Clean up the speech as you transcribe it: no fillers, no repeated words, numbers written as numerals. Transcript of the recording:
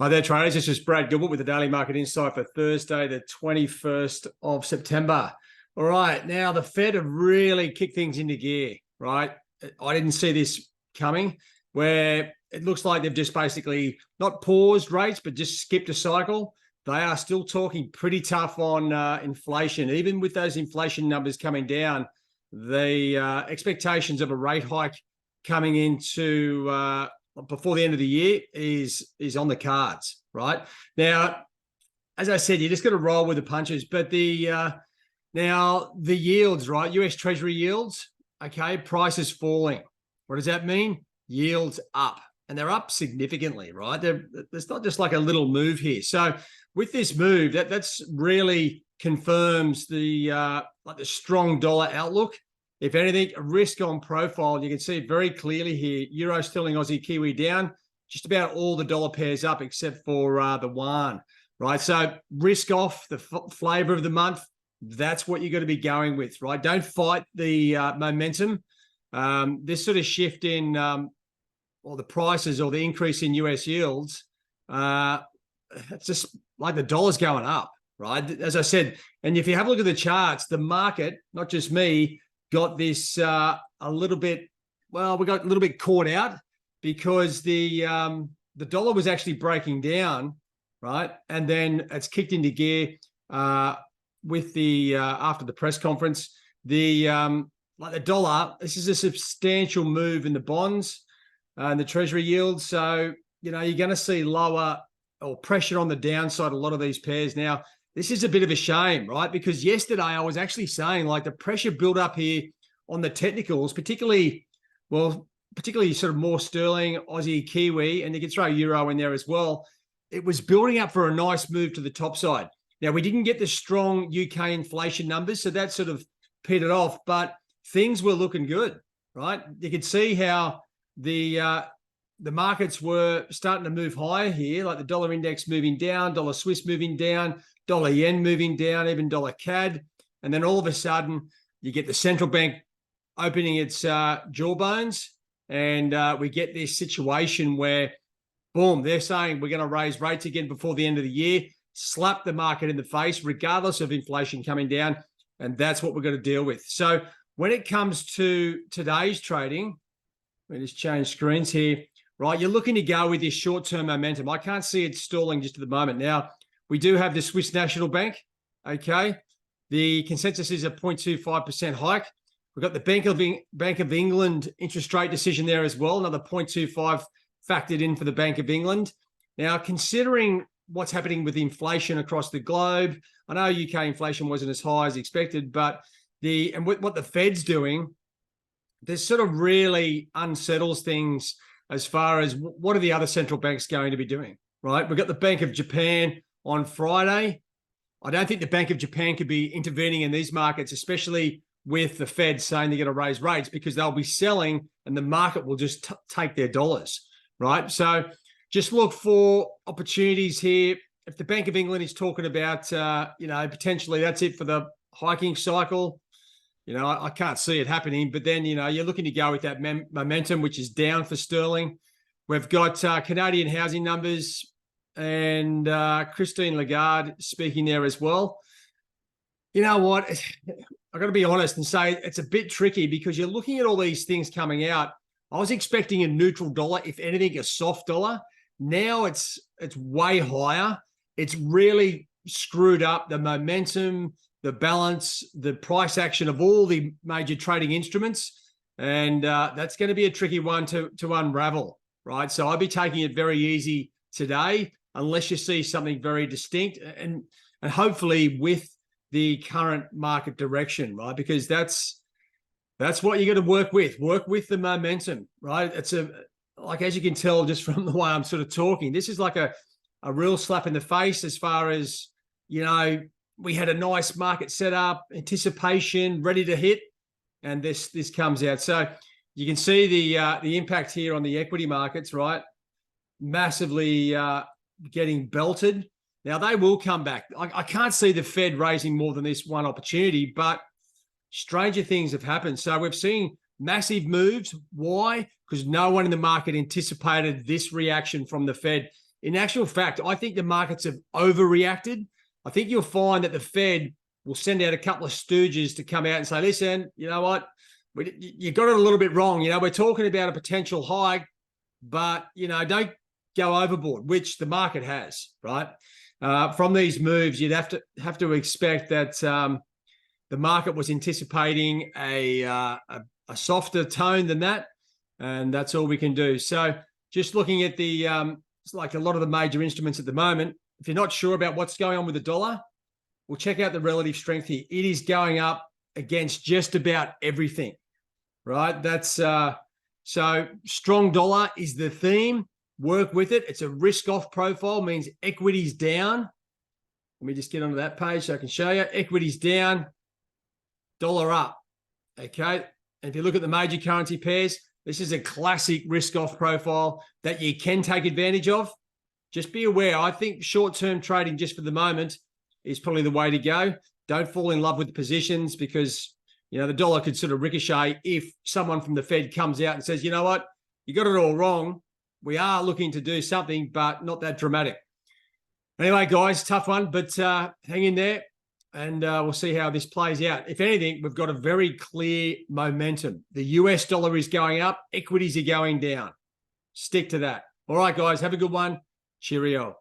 Hi there, traders. This is Brad Gilbert with the Daily Market Insight for Thursday, the 21st of September. All right, now the Fed have really kicked things into gear, right? I didn't see this coming, where it looks like they've just basically not paused rates, but just skipped a cycle. They are still talking pretty tough on inflation. Even with those inflation numbers coming down, the expectations of a rate hike coming into before the end of the year is on the cards, right? Now, as I said, you just got to roll with the punches. But now the yields, right? US Treasury yields, okay, prices falling. What does that mean? Yields up, and they're up significantly, right? There's not just like a little move here. So with this move, that's really confirms the like the strong dollar outlook. If anything, a risk on profile, you can see it very clearly here. Euro, sterling, Aussie, Kiwi down. Just about all the dollar pairs up except for the yuan, right? So risk off, the flavor of the month. That's what you're going to be going with, right? Don't fight the momentum. This sort of shift in or the prices or the increase in US yields, it's just like the dollar's going up, right? As I said, and if you have a look at the charts, the market, not just me, got this a little bit, well, we got a little bit caught out because the dollar was actually breaking down, right? And then it's kicked into gear with the after the press conference. The like the dollar, this is a substantial move in the bonds and the treasury yields. So, you know, you're going to see lower or pressure on the downside, a lot of these pairs. Now, this is a bit of a shame, right? Because yesterday I was actually saying like the pressure built up here on the technicals, particularly sort of more sterling, Aussie, Kiwi, and you can throw euro in there as well. It was building up for a nice move to the top side. Now, we didn't get the strong UK inflation numbers, so that sort of petered off, but things were looking good, right? You could see how the markets were starting to move higher here, like the dollar index moving down, dollar Swiss moving down, dollar yen moving down, even dollar CAD. And then all of a sudden, you get the central bank opening its jawbones, and we get this situation where, boom, they're saying we're going to raise rates again before the end of the year, slap the market in the face, regardless of inflation coming down. And that's what we're going to deal with. So when it comes to today's trading, let me just change screens here, right? You're looking to go with this short-term momentum. I can't see it stalling just at the moment. Now, we do have the Swiss National Bank, okay? The consensus is a 0.25% hike. We've got the Bank of England interest rate decision there as well, another 0.25 factored in for the Bank of England. Now, considering what's happening with inflation across the globe, I know UK inflation wasn't as high as expected, but what the Fed's doing, this sort of really unsettles things as far as what are the other central banks going to be doing, right? We've got the Bank of Japan on Friday. I don't think the Bank of Japan could be intervening in these markets, especially with the Fed saying they're going to raise rates, because they'll be selling and the market will just take their dollars, right? So just look for opportunities here. If the Bank of England is talking about, potentially that's it for the hiking cycle, I can't see it happening. But then, you're looking to go with that momentum, which is down for sterling. We've got Canadian housing numbers and Christine Lagarde speaking there as well. You know what? I've got to be honest and say it's a bit tricky because you're looking at all these things coming out. I was expecting a neutral dollar, if anything, a soft dollar. Now it's way higher. It's really screwed up the momentum, the balance, the price action of all the major trading instruments. And that's going to be a tricky one to unravel, right? So I'd be taking it very easy today, unless you see something very distinct and hopefully with the current market direction, right? Because that's what you got to work with the momentum, right? It's as you can tell just from the way I'm sort of talking, this is like a real slap in the face as far as, we had a nice market set up, anticipation, ready to hit, and this comes out. So you can see the impact here on the equity markets, right? Massively getting belted. Now, they will come back. I can't see the Fed raising more than this one opportunity, but stranger things have happened. So we've seen massive moves. Why? Because no one in the market anticipated this reaction from the Fed. in actual fact, I think the markets have overreacted. I think you'll find that the Fed will send out a couple of stooges to come out and say, listen, you know what? You got it a little bit wrong. We're talking about a potential hike, but, don't go overboard, which the market has, right? From these moves, you'd have to expect that the market was anticipating a softer tone than that, and that's all we can do. So just looking at the it's like a lot of the major instruments at the moment, if you're not sure about what's going on with the dollar, we'll check out the relative strength here. It is going up against just about everything, right? That's so strong dollar is the theme. Work with it. It's a risk-off profile, means equity's down. Let me just get onto that page so I can show you. Equity's down, dollar up, okay? And if you look at the major currency pairs, this is a classic risk-off profile that you can take advantage of. Just be aware. I think short-term trading just for the moment is probably the way to go. Don't fall in love with the positions because, the dollar could sort of ricochet if someone from the Fed comes out and says, you know what, you got it all wrong. We are looking to do something, but not that dramatic. Anyway, guys, tough one, but hang in there. And we'll see how this plays out. If anything, we've got a very clear momentum. The US dollar is going up. Equities are going down. Stick to that. All right, guys, have a good one. Cheerio.